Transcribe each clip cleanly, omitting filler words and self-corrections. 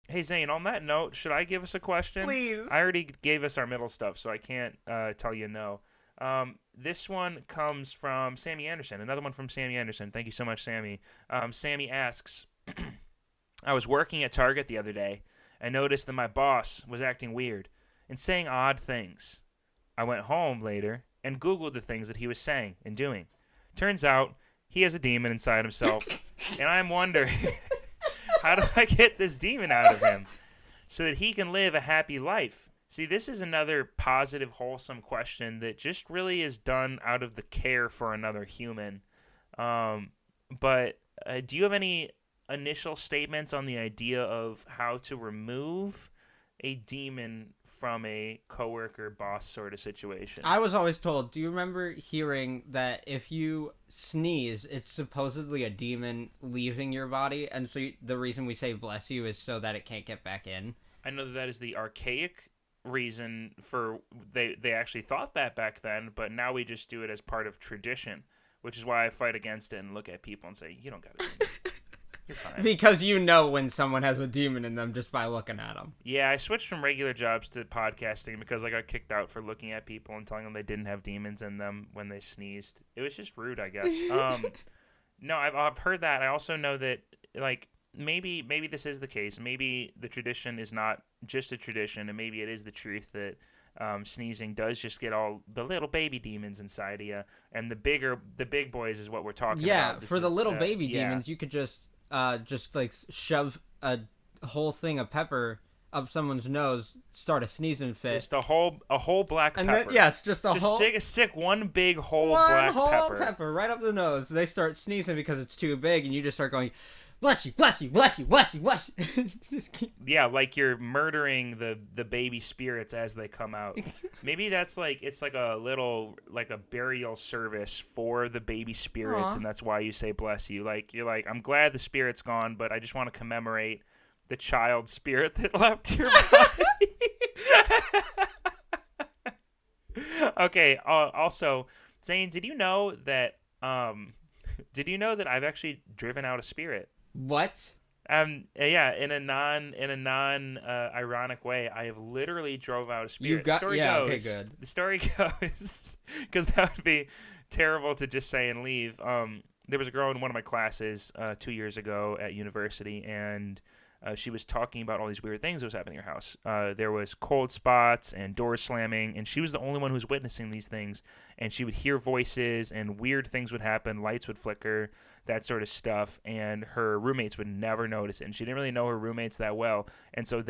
Hey, Zane, on that note, should I give us a question? Please. I already gave us our middle stuff, so I can't tell you no. This one comes from Sammy Anderson. Another one from Sammy Anderson. Thank you so much, Sammy. Sammy asks, I was working at Target the other day and noticed that my boss was acting weird and saying odd things. I went home later and Googled the things that he was saying and doing. Turns out he has a demon inside himself, and I'm wondering, how do I get this demon out of him so that he can live a happy life? See, this is another positive, wholesome question that just really is done out of the care for another human. But do you have any initial statements on the idea of how to remove a demon from a coworker boss sort of situation? I was always told, do you remember hearing that if you sneeze, it's supposedly a demon leaving your body, and so the reason we say bless you is so that it can't get back in? I know that is the archaic reason for they actually thought that back then, but now we just do it as part of tradition, which is why I fight against it and look at people and say, you don't got to. You're fine. Because you know when someone has a demon in them just by looking at them. Yeah, I switched from regular jobs to podcasting because I got kicked out for looking at people and telling them they didn't have demons in them when they sneezed. It was just rude, I guess. No, I've heard that. I also know that like maybe this is the case. Maybe the tradition is not just a tradition, and maybe it is the truth that sneezing does just get all the little baby demons inside of you, and the big boys is what we're talking about. Yeah, for the little baby demons, you could just like shove a whole thing of pepper up someone's nose, start a sneezing fit. Just a whole black pepper. And then, yes, just stick one big whole black pepper right up the nose. They start sneezing because it's too big, and you just start going, bless you, bless you, bless you, bless you, bless you. Just keep... Yeah, like you're murdering the baby spirits as they come out. Maybe that's like, it's like a little, like a burial service for the baby spirits. Aww. And that's why you say bless you. Like, you're like, I'm glad the spirit's gone, but I just want to commemorate the child spirit that left your body. Okay, also, Zane, did you know that I've actually driven out a spirit? What? Yeah, in a non ironic way, I have literally drove out a spirit. Okay, good. The story goes, because that would be terrible to just say and leave. There was a girl in one of my classes 2 years ago at university, and she was talking about all these weird things that was happening in her house. There was cold spots and doors slamming, and she was the only one who was witnessing these things. And she would hear voices, and weird things would happen. Lights would flicker, that sort of stuff. And her roommates would never notice it. And she didn't really know her roommates that well. And so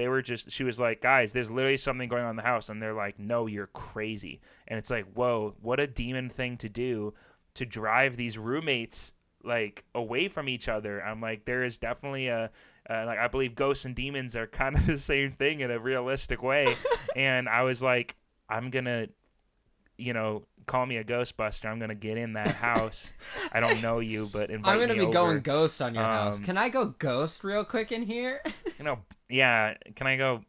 she was like, guys, there's literally something going on in the house. And they're like, no, you're crazy. And it's like, whoa, what a demon thing to do to drive these roommates like away from each other. I'm like, there is definitely like, I believe ghosts and demons are kind of the same thing in a realistic way. And I was like, I'm going to, call me a Ghostbuster. I'm going to get in that house. I don't know you, but invite me over. I'm going to be going ghost on your house. Can I go ghost real quick in here? Yeah. Can I go?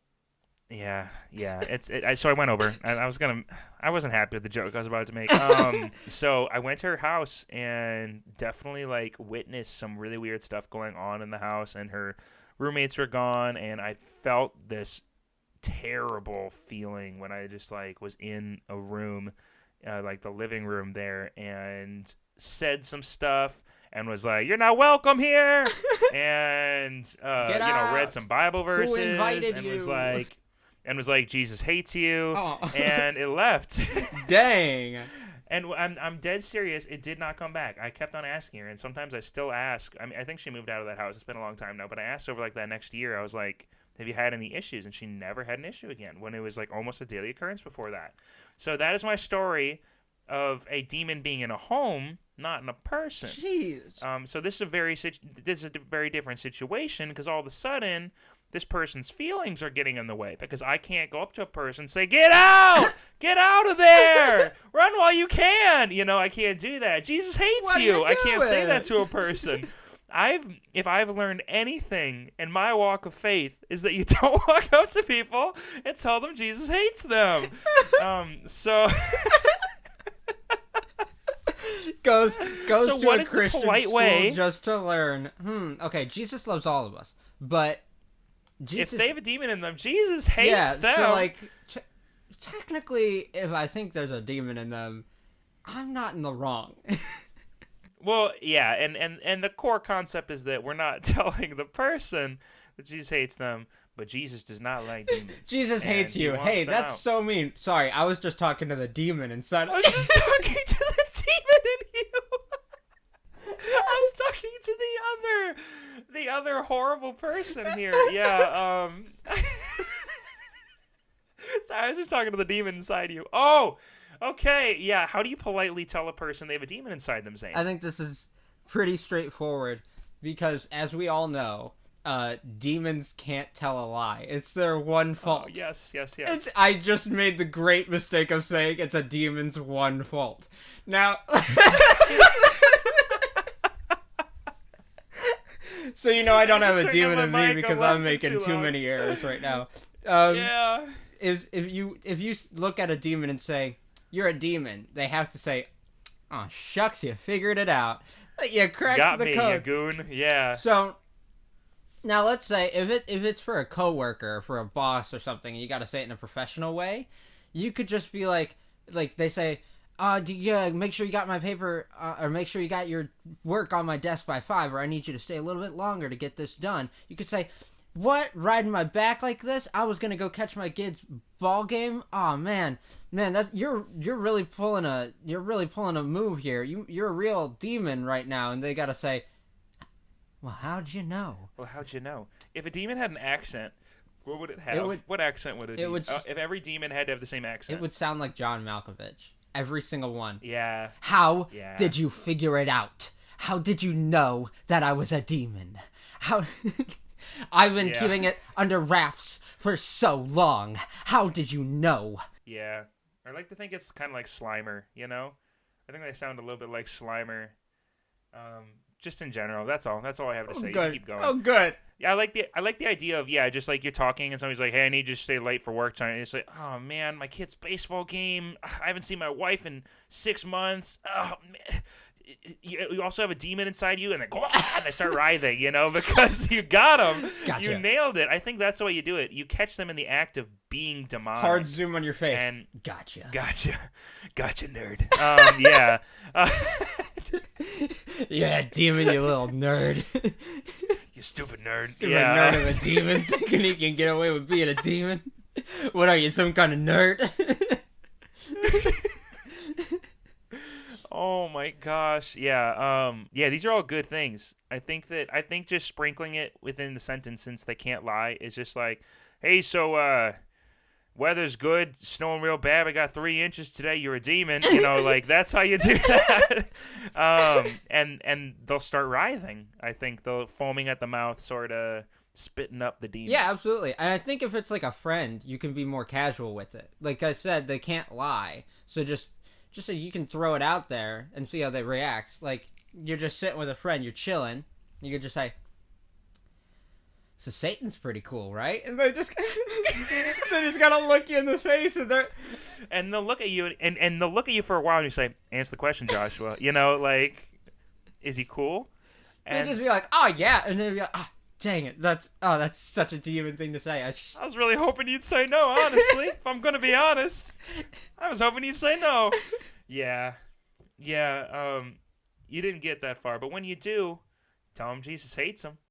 Yeah. So I went over, and I wasn't happy with the joke I was about to make. So I went to her house and definitely like witnessed some really weird stuff going on in the house, and her roommates were gone, and I felt this terrible feeling when I just like was in a room, like the living room there, and said some stuff and was like, "You're not welcome here," and read some Bible verses. Who invited and you? was like, Jesus hates you, and it left. Dang. And I'm dead serious. It did not come back. I kept on asking her, and sometimes I still ask. I mean, I think she moved out of that house. It's been a long time now, but I asked over like that next year. I was like, have you had any issues? And she never had an issue again, when it was like almost a daily occurrence before that. So that is my story of a demon being in a home, not in a person. Jeez. So this is a very different situation, because all of a sudden this person's feelings are getting in the way, because I can't go up to a person and say, get out! Get out of there! Run while you can! I can't do that. Jesus hates you. I can't say that to a person. If I've learned anything in my walk of faith, is that you don't walk up to people and tell them Jesus hates them. So goes so to what a is Christian the polite school way just to learn. Okay, Jesus loves all of us, but Jesus, if they have a demon in them, Jesus hates them. So like, technically, if I think there's a demon in them, I'm not in the wrong. Well, yeah, and the core concept is that we're not telling the person that Jesus hates them, but Jesus does not like demons. Jesus hates you. Hey, that's so mean. Sorry, I was just talking to the demon inside. I was just talking to the demon in you. I was talking to the other horrible person here. Yeah. Sorry, I was just talking to the demon inside you. Oh. Okay, yeah. How do you politely tell a person they have a demon inside them, Zane? I think this is pretty straightforward because, as we all know, demons can't tell a lie. It's their one fault. Oh, yes. I just made the great mistake of saying it's a demon's one fault. Now, so I don't have a demon in me because I'm making too many errors right now. Yeah. If you look at a demon and say, "You're a demon," they have to say, "Oh shucks, you figured it out. You cracked the code." You goon. Yeah. So now let's say if it's for a coworker, for a boss or something, and you got to say it in a professional way, you could just be like they say, do you make sure you got my paper, or make sure you got your work on my desk by 5, or I need you to stay a little bit longer to get this done. You could say, "What? Riding my back like this? I was gonna go catch my kid's ball game. Oh man, that you're really pulling a move here. You're a real demon right now." And they gotta say, "Well, how'd you know?" If a demon had an accent, what would it have? What accent would it? If every demon had to have the same accent, it would sound like John Malkovich. Every single one. Yeah. How did you figure it out? How did you know that I was a demon? How? I've been keeping it under wraps for so long. How did you know? Yeah. I like to think it's kind of like Slimer, I think they sound a little bit like Slimer. Just in general. That's all I have to say. Good. You keep going. Oh, good. Yeah, I like the idea of, just like you're talking and somebody's like, "Hey, I need you to stay late for work tonight." And it's like, "Oh, man, my kid's baseball game. I haven't seen my wife in 6 months. Oh, man. You also have a demon inside you," and they start writhing, because you got them. Gotcha. You nailed it. I think that's the way you do it. You catch them in the act of being demonic. Hard zoom on your face. And gotcha, nerd. Yeah. Yeah, demon, you little nerd. You stupid nerd. Stupid nerd of a demon thinking he can get away with being a demon. What are you, some kind of nerd? Oh my gosh. Yeah. These are all good things. I think just sprinkling it within the sentence, since they can't lie, is just like, "Hey, so weather's good, snowing real bad. I got 3 inches today. You're a demon." Like that's how you do that. And they'll start writhing. I think they'll foaming at the mouth, sort of spitting up the demon. Yeah, absolutely. And I think if it's like a friend, you can be more casual with it. Like I said, they can't lie. So just so you can throw it out there and see how they react. Like, you're just sitting with a friend, you're chilling, you could just say, "So Satan's pretty cool, right?" And they just gotta look you in the face, and they'll look at you, and they'll look at you for a while, and you say, "Answer the question, Joshua." Like, is he cool? And they'll just be like, "Oh yeah," and they'll be like, "Ah, dang it, that's such a demon thing to say." I was really hoping you'd say no, honestly. If I'm gonna be honest, I was hoping you'd say no. Yeah. You didn't get that far, but when you do, tell him Jesus hates him.